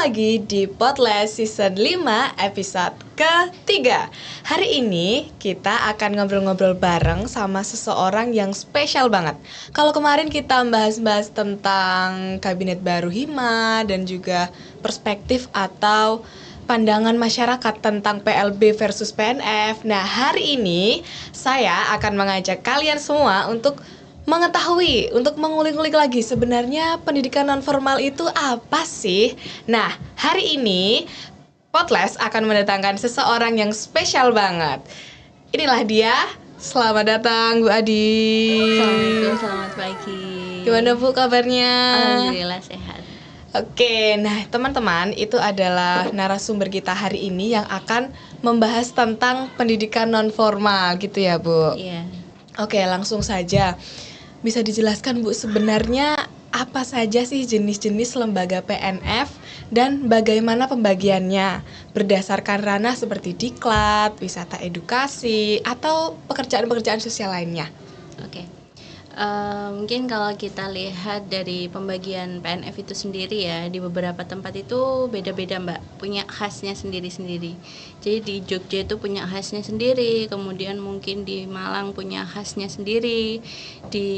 lagi di Podcast Season 5 episode ketiga. Hari ini kita akan ngobrol-ngobrol bareng sama seseorang yang spesial banget. Kalau kemarin kita bahas-bahas tentang Kabinet Baru Hima dan juga perspektif atau pandangan masyarakat tentang PLB versus PNF. Nah, hari ini saya akan mengajak kalian semua untuk mengetahui, untuk mengulik-ulik lagi sebenarnya pendidikan non-formal itu apa sih? Nah, hari ini Podcast akan mendatangkan seseorang yang spesial banget. Inilah dia. Selamat datang Bu Adi. Assalamualaikum, selamat pagi. Gimana Bu kabarnya? Alhamdulillah sehat. Oke, nah teman-teman, itu adalah narasumber kita hari ini yang akan membahas tentang pendidikan non-formal gitu ya Bu? Iya. Oke, langsung saja. Bisa dijelaskan Bu, sebenarnya apa saja sih jenis-jenis lembaga PNF dan bagaimana pembagiannya berdasarkan ranah seperti diklat, wisata edukasi, atau pekerjaan-pekerjaan sosial lainnya? Oke. Mungkin kalau kita lihat dari pembagian PNF itu sendiri ya, di beberapa tempat itu beda-beda Mbak, punya khasnya sendiri-sendiri. Jadi di Jogja itu punya khasnya sendiri, kemudian mungkin di Malang punya khasnya sendiri, di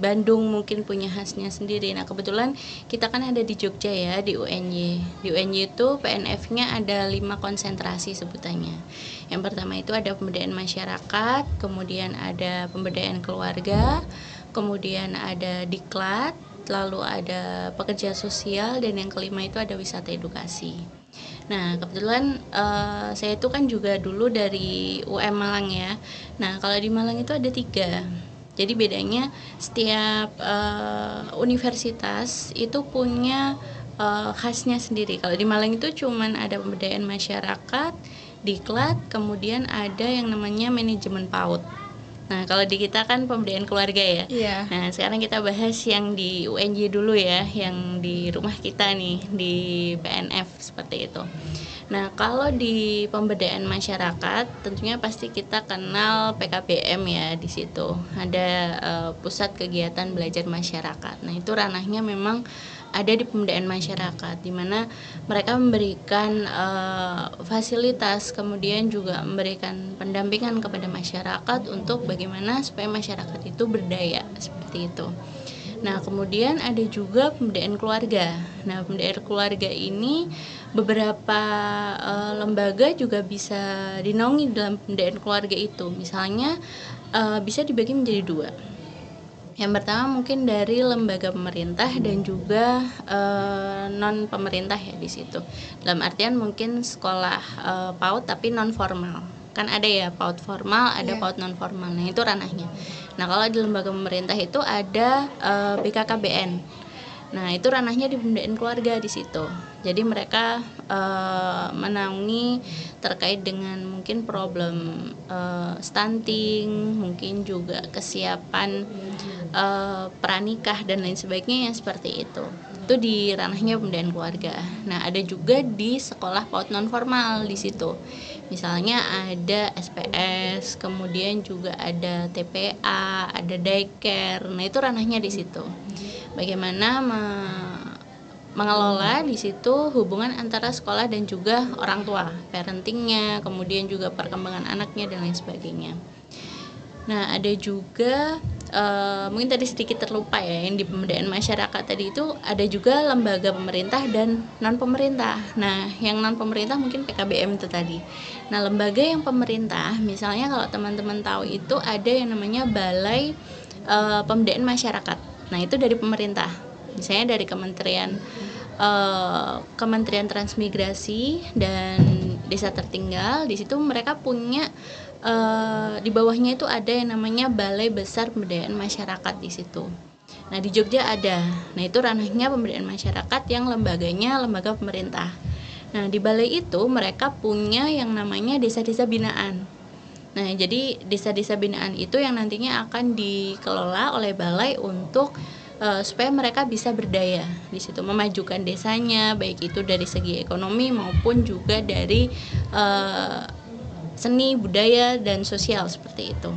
Bandung mungkin punya khasnya sendiri. Nah kebetulan kita kan ada di Jogja ya, di UNY. Di UNY itu PNF-nya ada 5 konsentrasi sebutannya. Yang pertama itu ada pemberdayaan masyarakat, kemudian ada pemberdayaan keluarga, kemudian ada diklat, lalu ada pekerja sosial, dan yang kelima itu ada wisata edukasi. Nah kebetulan saya itu kan juga dulu dari UM Malang ya. Nah kalau di Malang itu ada 3. Jadi bedanya setiap universitas itu punya khasnya sendiri. Kalau di Malang itu cuman ada pemberdayaan masyarakat, diklat, kemudian ada yang namanya manajemen PAUD. Nah, kalau di kita kan pemberdayaan keluarga ya. Iya. Nah, sekarang kita bahas yang di UNJ dulu ya, yang di rumah kita nih, di PNF seperti itu. Nah, kalau di pemberdayaan masyarakat, tentunya pasti kita kenal PKBM ya di situ. Ada pusat kegiatan belajar masyarakat. Nah, itu ranahnya memang ada di pemberdayaan masyarakat, di mana mereka memberikan fasilitas, kemudian juga memberikan pendampingan kepada masyarakat untuk bagaimana supaya masyarakat itu berdaya, seperti itu. Nah, kemudian ada juga pemberdayaan keluarga. Nah, pemberdayaan keluarga ini beberapa lembaga juga bisa dinaungi dalam pemberdayaan keluarga itu. Misalnya bisa dibagi menjadi 2. Yang pertama mungkin dari lembaga pemerintah dan juga non pemerintah ya di situ. Dalam artian mungkin sekolah PAUD tapi non formal. Kan ada ya PAUD formal, ada PAUD non formal. Nah, itu ranahnya. Nah, kalau di lembaga pemerintah itu ada BKKBN. Nah, itu ranahnya di pemberdayaan keluarga di situ. Jadi mereka menaungi terkait dengan mungkin problem stunting, mungkin juga kesiapan pranikah dan lain sebagainya yang seperti itu. Itu di ranahnya pemberdayaan keluarga. Nah, ada juga di sekolah PAUD non formal di situ. Misalnya ada SPS, kemudian juga ada TPA, ada daycare. Nah, itu ranahnya di situ. Bagaimana mengelola di situ hubungan antara sekolah dan juga orang tua, parentingnya, kemudian juga perkembangan anaknya dan lain sebagainya. Nah, ada juga mungkin tadi sedikit terlupa ya, yang di pemberdayaan masyarakat tadi itu ada juga lembaga pemerintah dan non pemerintah. Nah, yang non pemerintah mungkin PKBM itu tadi. Nah, lembaga yang pemerintah, misalnya kalau teman-teman tahu itu ada yang namanya Balai Pemberdayaan Masyarakat. Nah, itu dari pemerintah. Misalnya dari Kementerian Transmigrasi dan Desa Tertinggal. Di situ mereka punya di bawahnya itu ada yang namanya Balai Besar Pemberdayaan Masyarakat di situ. Nah, di Jogja ada. Nah, itu ranahnya pemberdayaan masyarakat yang lembaganya lembaga pemerintah. Nah, di balai itu mereka punya yang namanya desa-desa binaan. Nah, jadi desa-desa binaan itu yang nantinya akan dikelola oleh balai untuk supaya mereka bisa berdaya di situ, memajukan desanya, baik itu dari segi ekonomi maupun juga dari seni, budaya, dan sosial seperti itu.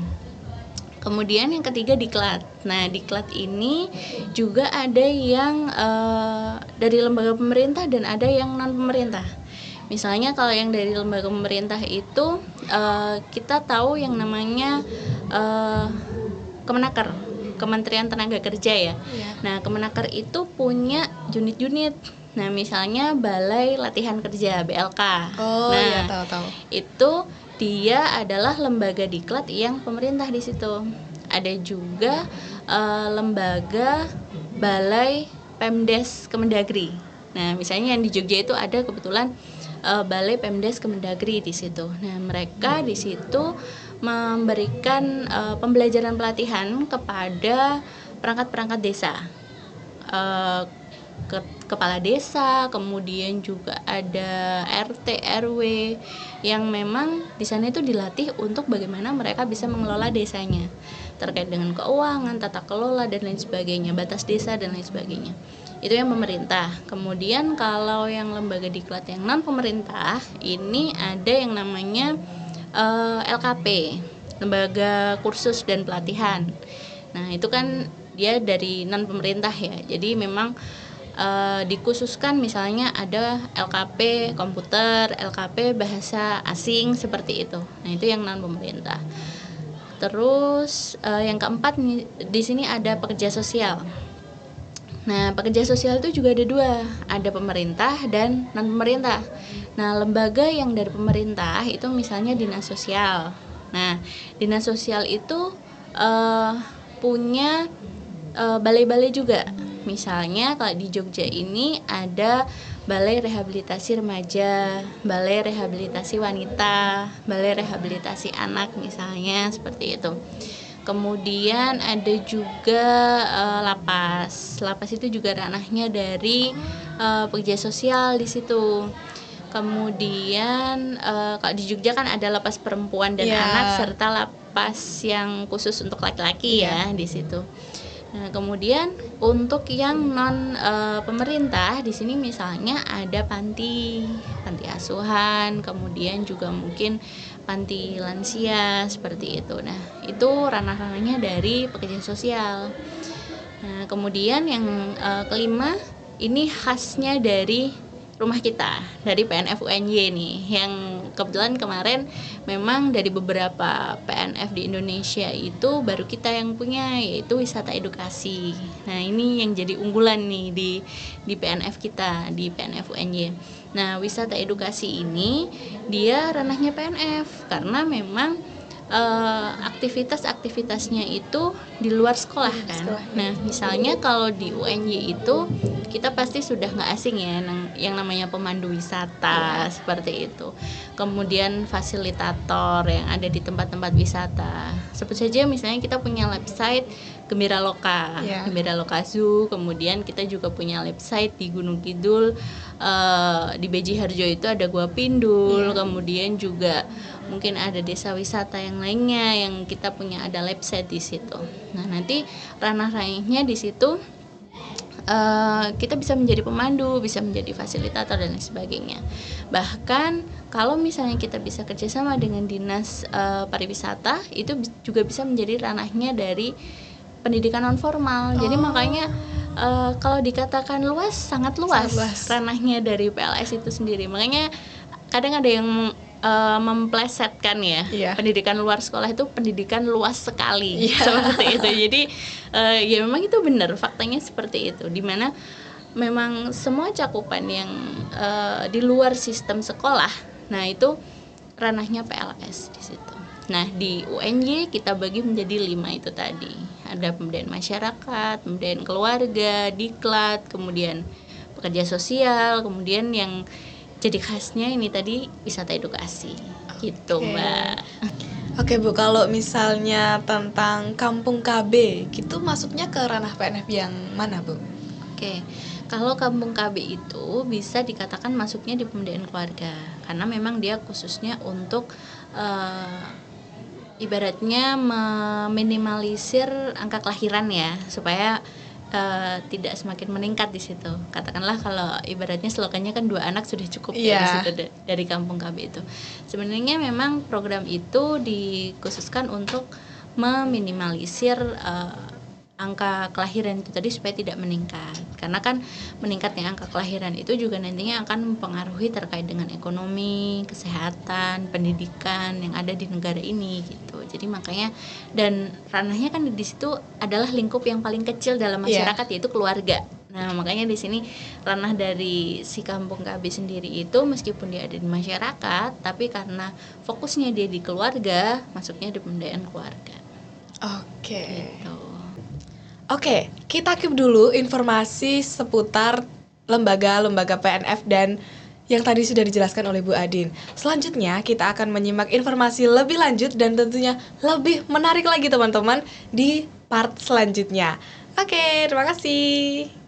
Kemudian yang ketiga diklat. Nah, diklat ini juga ada yang dari lembaga pemerintah dan ada yang non pemerintah. Misalnya kalau yang dari lembaga pemerintah itu kita tahu yang namanya Kemenaker, Kementerian Tenaga Kerja ya. Nah, Kemenaker itu punya unit-unit. Nah, misalnya Balai Latihan Kerja (BLK). Oh Nah, iya, tahu. itu dia adalah lembaga diklat yang pemerintah di situ. Ada juga lembaga Balai Pemdes Kemendagri. Nah, misalnya yang di Jogja itu ada kebetulan Balai Pemdes Kemendagri di situ. Nah, mereka di situ memberikan pembelajaran pelatihan kepada perangkat-perangkat desa. Kepala desa, kemudian juga ada RT RW yang memang di sana itu dilatih untuk bagaimana mereka bisa mengelola desanya terkait dengan keuangan, tata kelola dan lain sebagainya, batas desa dan lain sebagainya. Itu yang pemerintah. Kemudian kalau yang lembaga diklat yang non pemerintah ini ada yang namanya LKP, Lembaga Kursus dan Pelatihan. Nah, itu kan dia dari non pemerintah ya. Jadi memang dikhususkan misalnya ada LKP komputer, LKP bahasa asing seperti itu. Nah, itu yang non pemerintah. Terus yang keempat di sini ada pekerja sosial. Nah, pekerja sosial itu juga ada dua, ada pemerintah dan non pemerintah. Nah, lembaga yang dari pemerintah itu misalnya dinas sosial. Nah, dinas sosial itu punya balai-balai juga. Misalnya kalau di Jogja ini ada Balai Rehabilitasi Remaja, Balai Rehabilitasi Wanita, Balai Rehabilitasi Anak misalnya seperti itu. Kemudian ada juga lapas. Lapas itu juga ranahnya dari pekerja sosial di situ. Kemudian kalau di Jogja kan ada lapas perempuan dan anak serta lapas yang khusus untuk laki-laki ya di situ. Nah, kemudian untuk yang non pemerintah di sini misalnya ada panti asuhan, kemudian juga mungkin panti lansia seperti itu. Nah, itu ranah-ranahnya dari pekerja sosial. Nah, kemudian yang kelima ini khasnya dari rumah kita, dari PNF UNY nih, yang kebetulan kemarin memang dari beberapa PNF di Indonesia itu baru kita yang punya, yaitu wisata edukasi. Nah, ini yang jadi unggulan nih di PNF kita, di PNF UNY. Nah, wisata edukasi ini dia ranahnya PNF karena memang aktivitas-aktivitasnya itu di luar sekolah kan. Nah, misalnya kalau di UNY itu kita pasti sudah nggak asing ya yang namanya pemandu wisata seperti itu. Kemudian fasilitator yang ada di tempat-tempat wisata. Sebut saja misalnya kita punya website Gembira Loka, Gembira Loka Zoo. Kemudian kita juga punya website di Gunung Kidul, di Beji Harjo itu ada Gua Pindul. Kemudian juga mungkin ada desa wisata yang lainnya yang kita punya ada website di situ. Nah, nanti ranah-ranahnya di situ kita bisa menjadi pemandu, bisa menjadi fasilitator dan lain sebagainya. Bahkan kalau misalnya kita bisa kerjasama dengan dinas pariwisata, itu juga bisa menjadi ranahnya dari pendidikan non formal. Jadi makanya kalau dikatakan luas, sangat luas ranahnya dari PLS itu sendiri. Makanya kadang ada yang memplesetkan ya, pendidikan luar sekolah itu pendidikan luas sekali seperti itu. Jadi ya memang itu benar, faktanya seperti itu, dimana memang semua cakupan yang di luar sistem sekolah, nah itu ranahnya PLS di situ. Nah, di UNY kita bagi menjadi 5 itu tadi, ada pemberdayaan masyarakat, pemberdayaan keluarga, diklat, kemudian pekerja sosial, kemudian yang jadi khasnya ini tadi wisata edukasi gitu, Mbak. Oke Bu, kalau misalnya tentang Kampung KB gitu masuknya ke ranah PNF yang mana Bu? Oke, kalau Kampung KB itu bisa dikatakan masuknya di pemberdayaan keluarga karena memang dia khususnya untuk ibaratnya meminimalisir angka kelahiran ya, supaya tidak semakin meningkat di situ. Katakanlah kalau ibaratnya slogannya kan 2 anak sudah cukup ya di situ dari Kampung KB itu. Sebenarnya memang program itu dikhususkan untuk meminimalisir angka kelahiran itu tadi supaya tidak meningkat. Karena kan meningkatnya angka kelahiran itu juga nantinya akan mempengaruhi terkait dengan ekonomi, kesehatan, pendidikan yang ada di negara ini gitu. Jadi makanya, dan ranahnya kan di situ adalah lingkup yang paling kecil dalam masyarakat, yaitu keluarga. Nah, makanya di sini ranah dari si Kampung KB sendiri itu meskipun dia ada di masyarakat, tapi karena fokusnya dia di keluarga, masuknya di pemberdayaan keluarga. Oke. Gitu. Oke, kita keep dulu informasi seputar lembaga-lembaga PNF dan yang tadi sudah dijelaskan oleh Bu Adin. Selanjutnya kita akan menyimak informasi lebih lanjut dan tentunya lebih menarik lagi teman-teman di part selanjutnya. Oke, terima kasih.